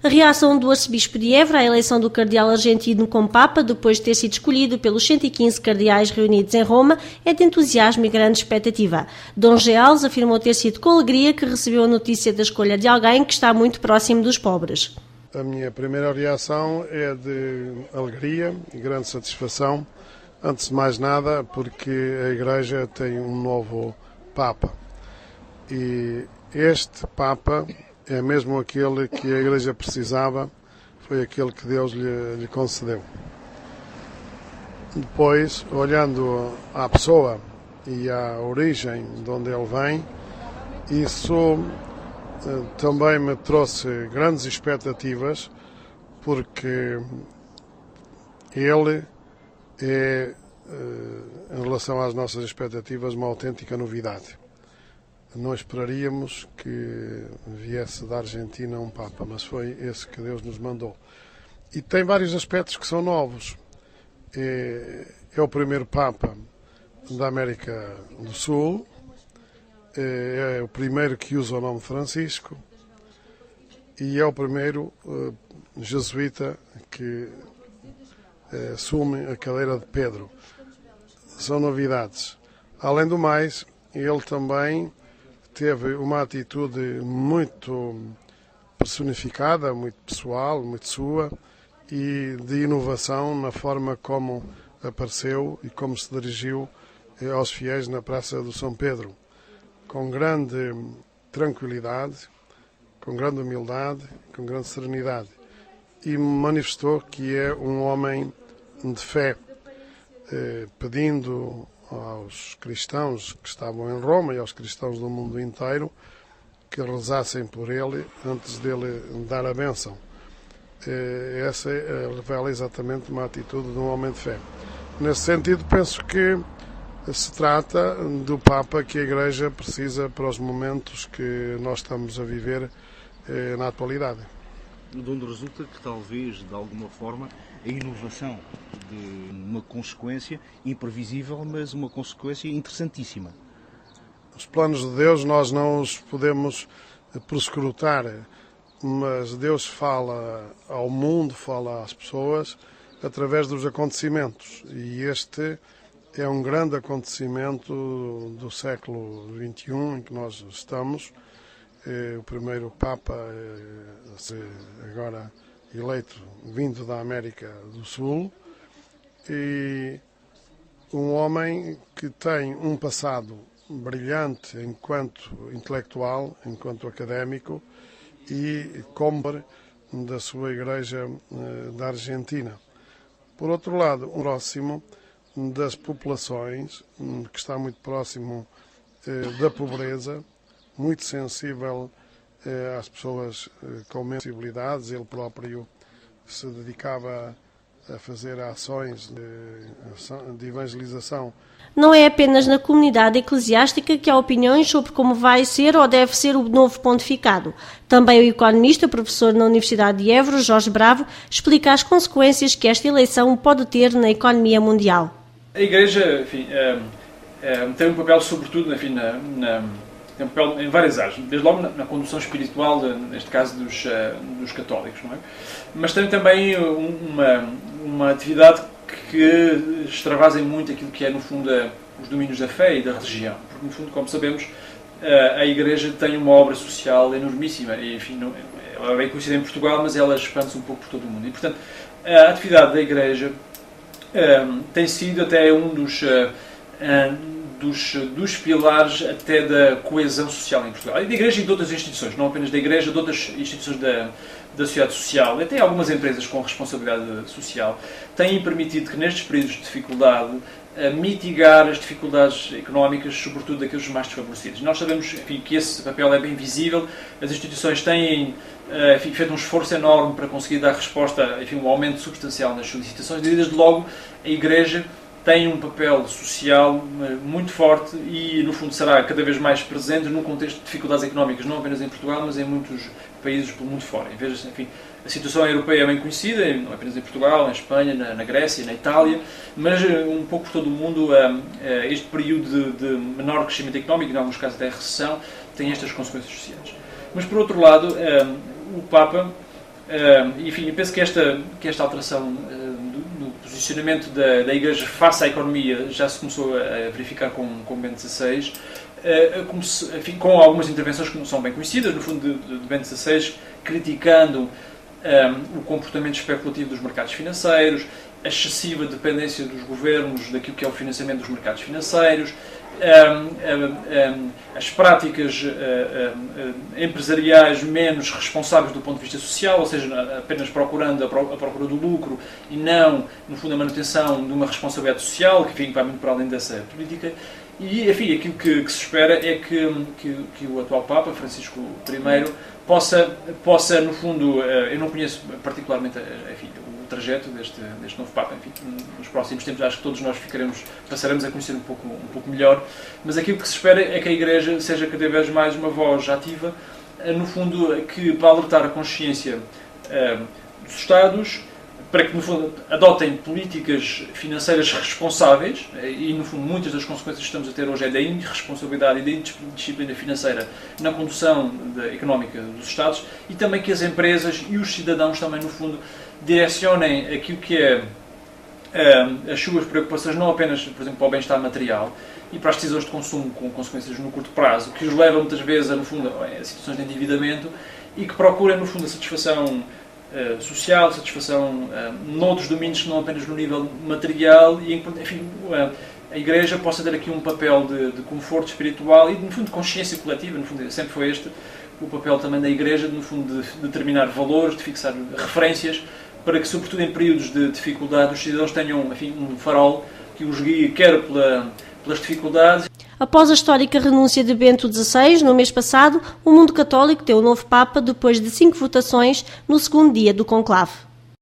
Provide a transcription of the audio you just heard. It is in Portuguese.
A reação do arcebispo de Évora à eleição do cardeal argentino como Papa, depois de ter sido escolhido pelos 115 cardeais reunidos em Roma, é de entusiasmo e grande expectativa. Dom Geales afirmou ter sido com alegria que recebeu a notícia da escolha de alguém que está muito próximo dos pobres. A minha primeira reação é de alegria e grande satisfação, antes de mais nada porque a Igreja tem um novo Papa. E este Papa é mesmo aquele que a Igreja precisava, foi aquele que Deus lhe concedeu. Depois, olhando à pessoa e à origem de onde ele vem, isso também me trouxe grandes expectativas, porque ele é, em relação às nossas expectativas, uma autêntica novidade. Não esperaríamos que viesse da Argentina um Papa, mas foi esse que Deus nos mandou. E tem vários aspectos que são novos. É o primeiro Papa da América do Sul, é o primeiro que usa o nome Francisco e é o primeiro jesuíta que assume a cadeira de Pedro. São novidades. Além do mais, ele também teve uma atitude muito personificada, muito pessoal, muito sua, e de inovação na forma como apareceu e como se dirigiu aos fiéis na Praça do São Pedro, com grande tranquilidade, com grande humildade, com grande serenidade, e manifestou que é um homem de fé, pedindo aos cristãos que estavam em Roma e aos cristãos do mundo inteiro que rezassem por ele antes dele dar a bênção. Essa revela exatamente uma atitude de um homem de fé. Nesse sentido, penso que se trata do Papa que a Igreja precisa para os momentos que nós estamos a viver na atualidade. De onde resulta que talvez, de alguma forma, a inovação de uma consequência imprevisível, mas uma consequência interessantíssima. Os planos de Deus nós não os podemos proscrutar, mas Deus fala ao mundo, fala às pessoas, através dos acontecimentos. E este é um grande acontecimento do século XXI em que nós estamos. O primeiro Papa, agora eleito, vindo da América do Sul, e um homem que tem um passado brilhante enquanto intelectual, enquanto académico e como da sua Igreja da Argentina. Por outro lado, um próximo das populações, que está muito próximo da pobreza, muito sensível às pessoas com menos possibilidades. Ele próprio se dedicava a fazer ações de evangelização. Não é apenas na comunidade eclesiástica que há opiniões sobre como vai ser ou deve ser o novo pontificado. Também o economista, professor na Universidade de Évora, Jorge Bravo, explica as consequências que esta eleição pode ter na economia mundial. A Igreja, enfim, tem um papel, sobretudo, enfim, tem um papel em várias áreas, desde logo na condução espiritual, neste caso dos católicos, não é? Mas tem também uma atividade que extravasem muito aquilo que é, no fundo, os domínios da fé e da religião. Porque, no fundo, como sabemos, a Igreja tem uma obra social enormíssima. E, enfim, ela é bem conhecida em Portugal, mas ela expande-se um pouco por todo o mundo. E, portanto, a atividade da Igreja tem sido até um dos pilares até da coesão social em Portugal. E da Igreja e de outras instituições, não apenas da Igreja, de outras instituições da sociedade social, até algumas empresas com responsabilidade social, têm permitido que nestes períodos de dificuldade mitigar as dificuldades económicas, sobretudo daqueles mais desfavorecidos. Nós sabemos, enfim, que esse papel é bem visível, as instituições têm feito um esforço enorme para conseguir dar resposta, enfim, um aumento substancial nas solicitações, e desde logo a Igreja tem um papel social muito forte e, no fundo, será cada vez mais presente num contexto de dificuldades económicas, não apenas em Portugal, mas em muitos países pelo mundo fora. E veja-se, enfim, a situação europeia é bem conhecida, não apenas em Portugal, em Espanha, na Grécia, na Itália, mas um pouco por todo o mundo, este período de menor crescimento económico, em alguns casos até recessão, tem estas consequências sociais. Mas, por outro lado, o Papa Enfim, eu penso que esta alteração no posicionamento da Igreja face à economia já se começou a verificar com Bento XVI, enfim, com algumas intervenções que não são bem conhecidas, no fundo, de Bento XVI, criticando o comportamento especulativo dos mercados financeiros, a excessiva dependência dos governos daquilo que é o financiamento dos mercados financeiros, as práticas empresariais menos responsáveis do ponto de vista social, ou seja, apenas procurando a procura do lucro e não, no fundo, a manutenção de uma responsabilidade social, que, enfim, vai muito para além dessa política. E, enfim, aquilo que se espera é que o atual Papa, Francisco I, possa, no fundo, eu não conheço particularmente, enfim, o trajeto deste novo Papa, enfim, nos próximos tempos acho que todos nós passaremos a conhecer um pouco melhor, mas aquilo que se espera é que a Igreja seja cada vez mais uma voz ativa, no fundo, para alertar a consciência dos Estados, para que, no fundo, adotem políticas financeiras responsáveis, e, no fundo, muitas das consequências que estamos a ter hoje é da irresponsabilidade e da indisciplina financeira na condução económica dos Estados, e também que as empresas e os cidadãos também, no fundo, direcionem aquilo que é as suas preocupações, não apenas, por exemplo, para o bem-estar material e para as decisões de consumo com consequências no curto prazo, que os levam muitas vezes, no fundo, a situações de endividamento, e que procurem, no fundo, a satisfação social, satisfação noutros domínios que não apenas no nível material, e, enfim, a Igreja possa ter aqui um papel de conforto espiritual e, no fundo, de consciência coletiva. No fundo, sempre foi este o papel também da Igreja, no fundo, de determinar valores, de fixar referências, para que, sobretudo em períodos de dificuldade, os cidadãos tenham, enfim, um farol que os guie quer pelas dificuldades. Após a histórica renúncia de Bento XVI, no mês passado, o mundo católico tem um novo Papa depois de 5 votações no segundo dia do conclave.